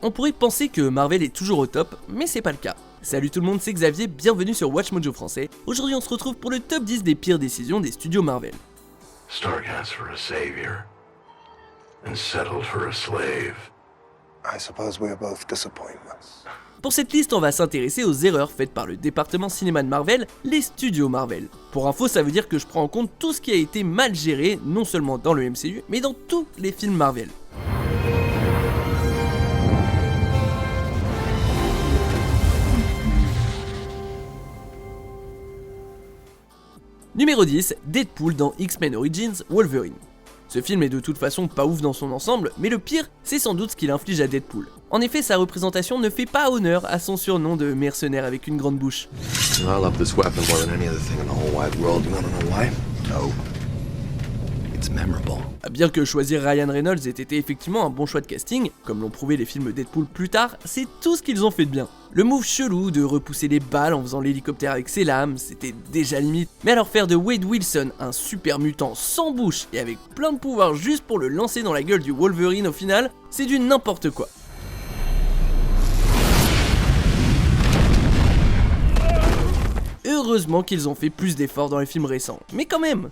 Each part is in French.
On pourrait penser que Marvel est toujours au top, mais c'est pas le cas. Salut tout le monde, c'est Xavier, bienvenue sur Watch Mojo français. Aujourd'hui on se retrouve pour le top 10 des pires décisions des studios Marvel. Stark asked for a savior and settled for a slave. I suppose we are both disappointments. Pour cette liste, on va s'intéresser aux erreurs faites par le département cinéma de Marvel, les studios Marvel. Pour info, ça veut dire que je prends en compte tout ce qui a été mal géré, non seulement dans le MCU, mais dans tous les films Marvel. Numéro 10, Deadpool dans X-Men Origins Wolverine. Ce film est de toute façon pas ouf dans son ensemble, mais le pire, c'est sans doute ce qu'il inflige à Deadpool. En effet, sa représentation ne fait pas honneur à son surnom de mercenaire avec une grande bouche. I love this weapon more than any other thing in the whole wide world. You wanna know why? No. It's memorable. Bien que choisir Ryan Reynolds ait été effectivement un bon choix de casting, comme l'ont prouvé les films Deadpool plus tard, c'est tout ce qu'ils ont fait de bien. Le move chelou de repousser les balles en faisant l'hélicoptère avec ses lames, c'était déjà limite. Mais alors faire de Wade Wilson un super mutant sans bouche et avec plein de pouvoirs juste pour le lancer dans la gueule du Wolverine au final, c'est du n'importe quoi. Heureusement qu'ils ont fait plus d'efforts dans les films récents, mais quand même.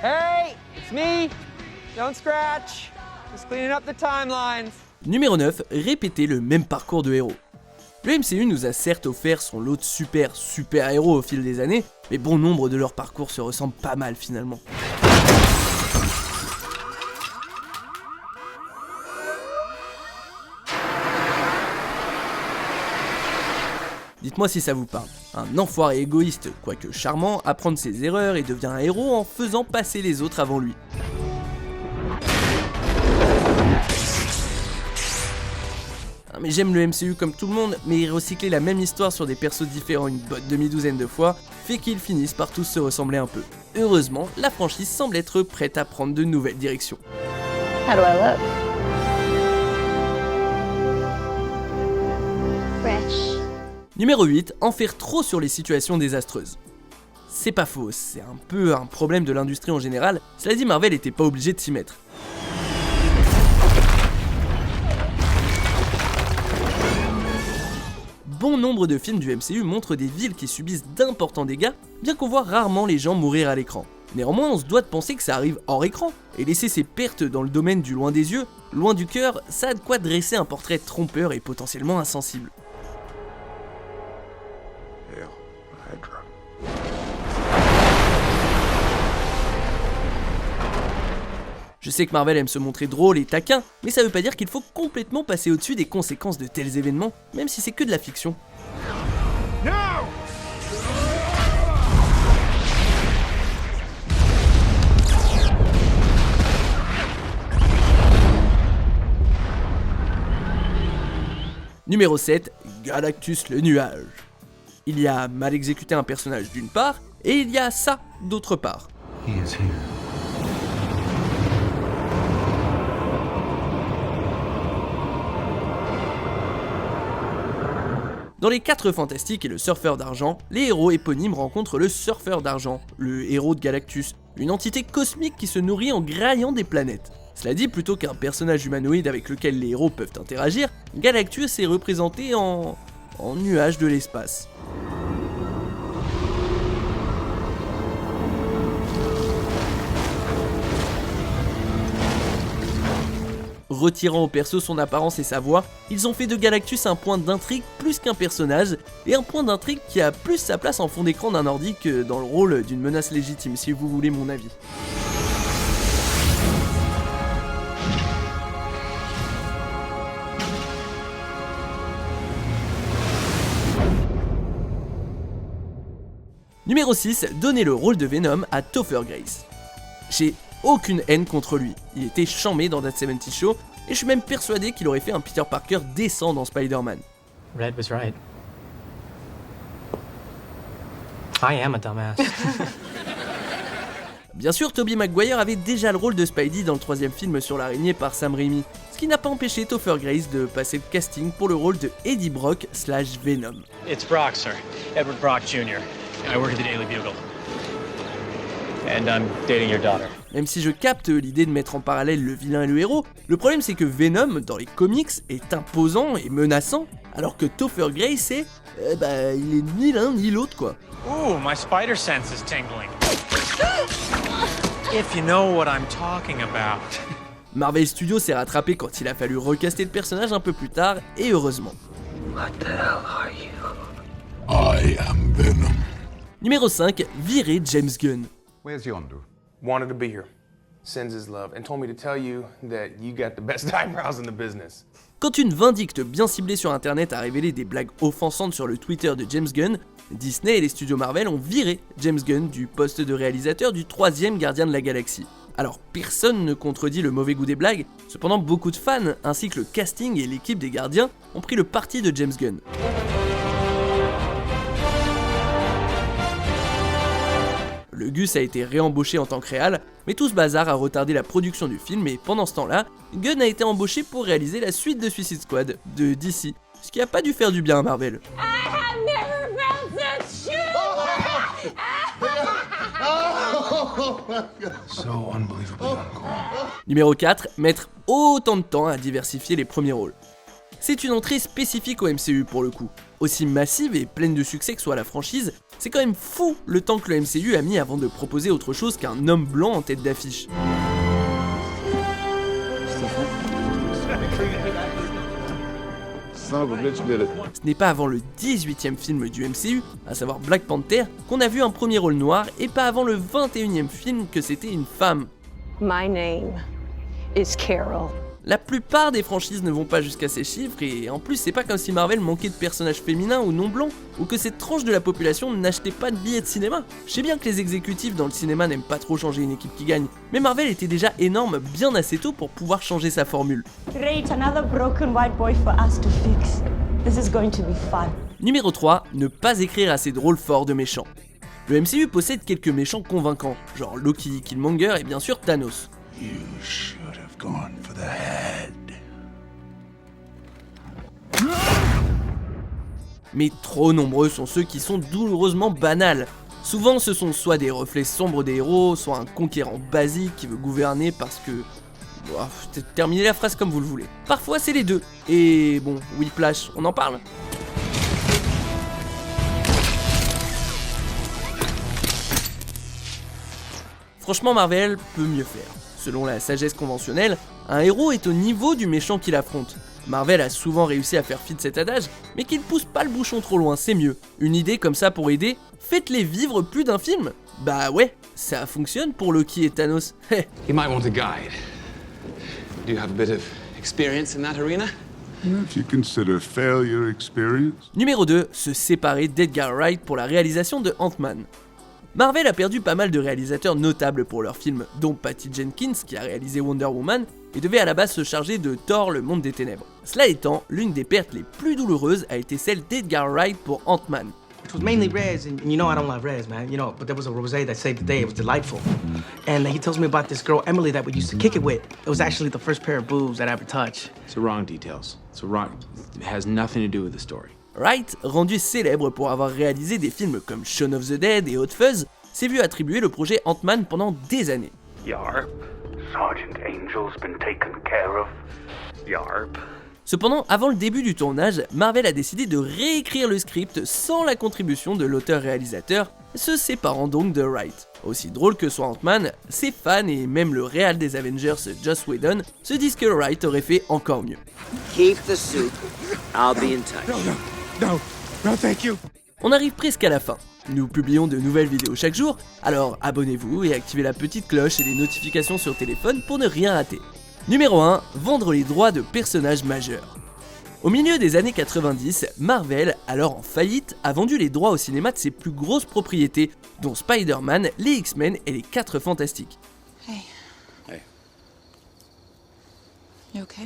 Hey, it's me. Don't scratch. Just cleaning up the timelines. Numéro 9, répéter le même parcours de héros. Le MCU nous a certes offert son lot de super héros au fil des années, mais bon nombre de leurs parcours se ressemblent pas mal finalement. Dites-moi si ça vous parle. Un enfoiré égoïste, quoique charmant, apprend de ses erreurs et devient un héros en faisant passer les autres avant lui. Mais j'aime le MCU comme tout le monde, mais recycler la même histoire sur des persos différents une bonne demi-douzaine de fois fait qu'ils finissent par tous se ressembler un peu. Heureusement, la franchise semble être prête à prendre de nouvelles directions. How do I look? Fresh. Numéro 8, en faire trop sur les situations désastreuses. C'est pas faux, c'est un peu un problème de l'industrie en général, cela dit Marvel était pas obligé de s'y mettre. Bon nombre de films du MCU montrent des villes qui subissent d'importants dégâts, bien qu'on voit rarement les gens mourir à l'écran. Néanmoins, on se doit de penser que ça arrive hors écran, et laisser ces pertes dans le domaine du loin des yeux, loin du cœur, ça a de quoi dresser un portrait trompeur et potentiellement insensible. Je sais que Marvel aime se montrer drôle et taquin, mais ça veut pas dire qu'il faut complètement passer au-dessus des conséquences de tels événements, même si c'est que de la fiction. No! Numéro 7, Galactus le nuage. Il y a mal exécuté un personnage d'une part, et il y a ça d'autre part. He is here. Dans les 4 Fantastiques et le Surfeur d'Argent, les héros éponymes rencontrent le Surfeur d'Argent, le héros de Galactus, une entité cosmique qui se nourrit en graillant des planètes. Cela dit, plutôt qu'un personnage humanoïde avec lequel les héros peuvent interagir, Galactus est représenté en nuage de l'espace. Retirant au perso son apparence et sa voix, ils ont fait de Galactus un point d'intrigue plus qu'un personnage, et un point d'intrigue qui a plus sa place en fond d'écran d'un ordi que dans le rôle d'une menace légitime, si vous voulez mon avis. Numéro 6, donnez le rôle de Venom à Topher Grace. J'ai aucune haine contre lui, il était charmé dans That 70 Show, et je suis même persuadé qu'il aurait fait un Peter Parker décent dans Spider-Man. Red was right. I am a dumbass. Bien sûr, Tobey Maguire avait déjà le rôle de Spidey dans le 3e film sur l'araignée par Sam Raimi, ce qui n'a pas empêché Topher Grace de passer le casting pour le rôle de Eddie Brock / Venom. It's Brock, sir. Edward Brock Jr. I work at the Daily Bugle. And I'm dating your daughter. Même si je capte l'idée de mettre en parallèle le vilain et le héros, le problème c'est que Venom, dans les comics, est imposant et menaçant, alors que Topher Grace il est ni l'un ni l'autre quoi. Ooh, my spider sense is tingling. If you know what I'm talking about. Marvel Studios s'est rattrapé quand il a fallu recaster le personnage un peu plus tard, et heureusement. What the hell are you? I am Venom. Numéro 5, virer James Gunn. Where's Yondu? Wanted to be here. Sends his love and told me to tell you that you got the best eyebrows in the business. Quand une vindicte bien ciblée sur internet a révélé des blagues offensantes sur le Twitter de James Gunn, Disney et les studios Marvel ont viré James Gunn du poste de réalisateur du 3e Gardien de la Galaxie. Alors personne ne contredit le mauvais goût des blagues, cependant beaucoup de fans, ainsi que le casting et l'équipe des Gardiens, ont pris le parti de James Gunn. Le Gus a été réembauché en tant que réal, mais tout ce bazar a retardé la production du film et pendant ce temps-là, Gunn a été embauché pour réaliser la suite de Suicide Squad de DC, ce qui a pas dû faire du bien à Marvel. So unbelievably uncool. Numéro 4, mettre autant de temps à diversifier les premiers rôles. C'est une entrée spécifique au MCU pour le coup. Aussi massive et pleine de succès que soit la franchise, c'est quand même fou le temps que le MCU a mis avant de proposer autre chose qu'un homme blanc en tête d'affiche. Ce n'est pas avant le 18e film du MCU, à savoir Black Panther, qu'on a vu un premier rôle noir, et pas avant le 21e film que c'était une femme. My name is Carol. La plupart des franchises ne vont pas jusqu'à ces chiffres, et en plus c'est pas comme si Marvel manquait de personnages féminins ou non blancs, ou que cette tranche de la population n'achetait pas de billets de cinéma. Je sais bien que les exécutifs dans le cinéma n'aiment pas trop changer une équipe qui gagne, mais Marvel était déjà énorme bien assez tôt pour pouvoir changer sa formule. Great, another broken white boy for us to fix. This is going to be fun. Numéro 3, ne pas écrire assez de rôles forts de méchants. Le MCU possède quelques méchants convaincants, genre Loki, Killmonger et bien sûr Thanos. You should have gone for the head. Mais trop nombreux sont ceux qui sont douloureusement banals. Souvent ce sont soit des reflets sombres des héros, soit un conquérant basique qui veut gouverner parce que... terminez la phrase comme vous le voulez. Parfois c'est les deux. Et bon, Whiplash, on en parle ? Franchement Marvel peut mieux faire. Selon la sagesse conventionnelle, un héros est au niveau du méchant qu'il affronte. Marvel a souvent réussi à faire fi de cet adage, mais qu'il pousse pas le bouchon trop loin, c'est mieux. Une idée comme ça pour aider, faites-les vivre plus d'un film. Bah ouais, ça fonctionne pour Loki et Thanos. You might want a guide. Do you have a bit of experience in that arena? If you consider failure experience. Numéro 2, se séparer d'Edgar Wright pour la réalisation de Ant-Man. Marvel a perdu pas mal de réalisateurs notables pour leurs films, dont Patty Jenkins qui a réalisé Wonder Woman et devait à la base se charger de Thor, le monde des ténèbres. Cela étant, l'une des pertes les plus douloureuses a été celle d'Edgar Wright pour Ant-Man. It was mainly reds, and you know I don't love reds, man. You know, but there was a rosé that saved the day. It was delightful. And he tells me about this girl Emily that we used to kick it with. It was actually the first pair of boobs that I ever touched. It's the wrong details. It's the wrong. It has nothing to do with the story. Wright, rendu célèbre pour avoir réalisé des films comme Shaun of the Dead et Hot Fuzz, s'est vu attribuer le projet Ant-Man pendant des années. Yarp. Sergeant Angel's been taken care of. Yarp. Cependant, avant le début du tournage, Marvel a décidé de réécrire le script sans la contribution de l'auteur-réalisateur, se séparant donc de Wright. Aussi drôle que soit Ant-Man, ses fans et même le réal des Avengers, Joss Whedon, se disent que Wright aurait fait encore mieux. Keep the suit. I'll be in touch. No, thank you. On arrive presque à la fin. Nous publions de nouvelles vidéos chaque jour, alors abonnez-vous et activez la petite cloche et les notifications sur téléphone pour ne rien rater. Numéro 1, vendre les droits de personnages majeurs. Au milieu des années 90, Marvel, alors en faillite, a vendu les droits au cinéma de ses plus grosses propriétés, dont Spider-Man, les X-Men et les 4 Fantastiques. Hey. Hey. You okay?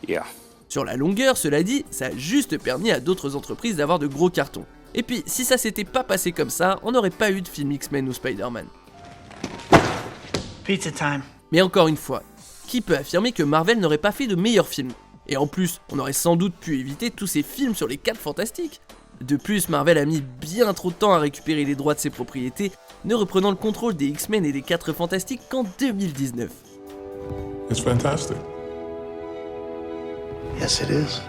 Yeah. Sur la longueur, cela dit, ça a juste permis à d'autres entreprises d'avoir de gros cartons. Et puis, si ça s'était pas passé comme ça, on n'aurait pas eu de film X-Men ou Spider-Man. Pizza time. Mais encore une fois, qui peut affirmer que Marvel n'aurait pas fait de meilleurs films? Et en plus, on aurait sans doute pu éviter tous ces films sur les 4 Fantastiques. De plus, Marvel a mis bien trop de temps à récupérer les droits de ses propriétés, ne reprenant le contrôle des X-Men et des 4 Fantastiques qu'en 2019. It's fantastic. Yes, it is.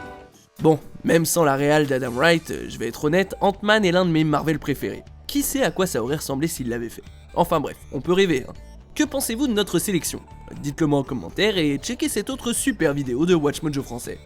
Bon, même sans la réal d'Adam Wright, je vais être honnête, Ant-Man est l'un de mes Marvel préférés. Qui sait à quoi ça aurait ressemblé s'il l'avait fait? Enfin bref, on peut rêver, hein. Que pensez-vous de notre sélection? Dites-le moi en commentaire et checkez cette autre super vidéo de Watch Mojo français.